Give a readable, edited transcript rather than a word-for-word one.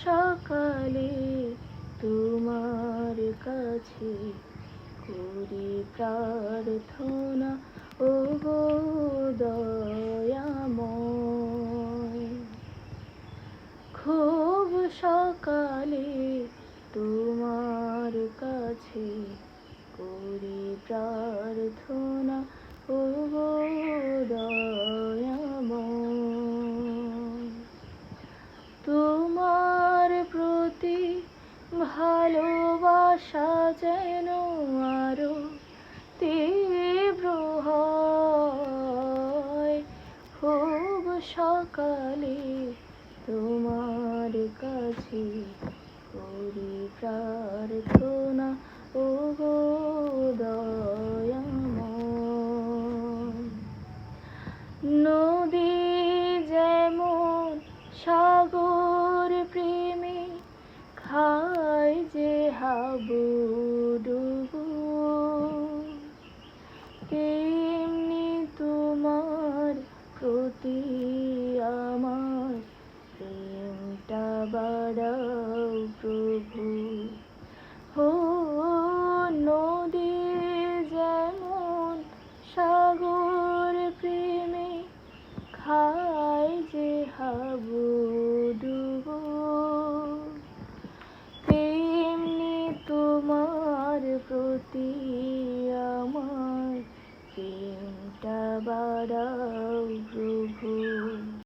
সকালে তোমার কাছে করি প্রার্থনা, ওগো দয়াময়। খুব সকালে তোমার কাছে করি প্রার্থনা, ওগো দয়াময়। তোমার প্রতি ভালোবাসা যেন আরো তীব্র হয়। খুব সকালে তোমার কাছে করি প্রার্থনা, ওগো দয়াময়। নদী যেমন সাগর প্রেমে খায় যে হাবুডুবু, তেমনি তোমার প্রতি আমার প্রেমটা বাড়াও প্রভু। ও নদী যেমন সাগর প্রেমে খায় যে হাবুডুবু, তেমনি তোমার প্রতি আমার প্রেমটা বাড়াও প্রভু।